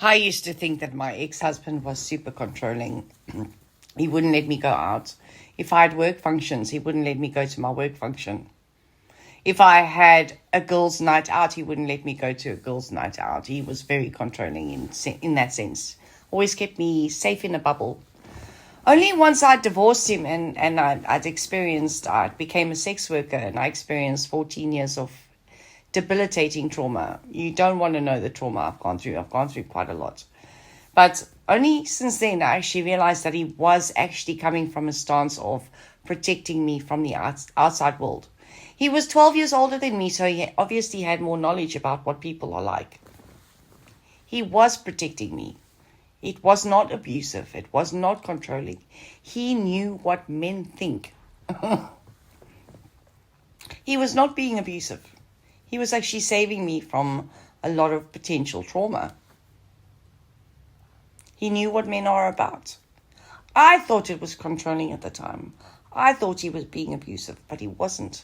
I used to think that my ex-husband was super controlling. He wouldn't let me go out. If I had work functions, he wouldn't let me go to my work function. If I had a girls' night out, he wouldn't let me go to a girls' night out. He was very controlling in that sense. Always kept me safe in a bubble. Only once I divorced him and I became a sex worker and I experienced 14 years of debilitating trauma. You don't want to know the trauma I've gone through. I've gone through quite a lot. But only since then I actually realized that he was actually coming from a stance of protecting me from the outside world. He was 12 years older than me, so he obviously had more knowledge about what people are like. He was protecting me. It was not abusive. It was not controlling. He knew what men think. He was not being abusive. He was actually saving me from a lot of potential trauma. He knew what men are about. I thought it was controlling at the time. I thought he was being abusive, but he wasn't.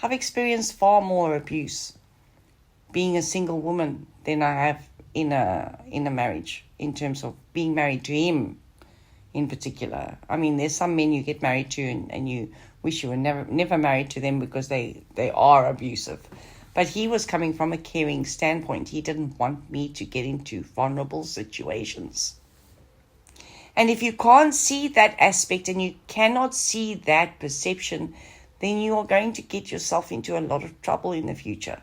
I've experienced far more abuse being a single woman than I have in a marriage, in terms of being married to him in particular. I mean, there's some men you get married to and you wish you were never married to them because they are abusive. But he was coming from a caring standpoint. He didn't want me to get into vulnerable situations. And if you can't see that aspect and you cannot see that perception, then you are going to get yourself into a lot of trouble in the future.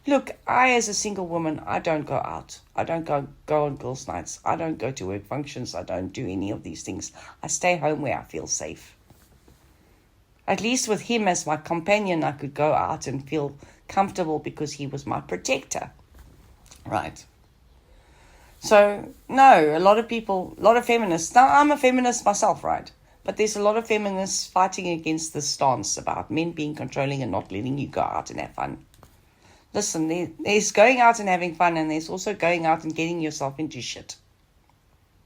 Look, I as a single woman, I don't go out. I don't go on girls' nights. I don't go to work functions. I don't do any of these things. I stay home where I feel safe. At least with him as my companion, I could go out and feel comfortable because he was my protector. Right. So, no, a lot of feminists. Now, I'm a feminist myself, right? But there's a lot of feminists fighting against this stance about men being controlling and not letting you go out and have fun. Listen, there's going out and having fun, and there's also going out and getting yourself into shit.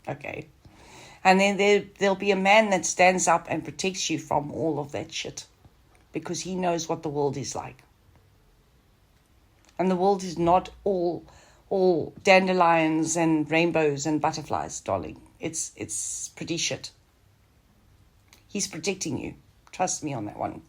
Okay. And then there'll be a man that stands up and protects you from all of that shit because he knows what the world is like. And the world is not all dandelions and rainbows and butterflies, darling. It's pretty shit. He's protecting you. Trust me on that one.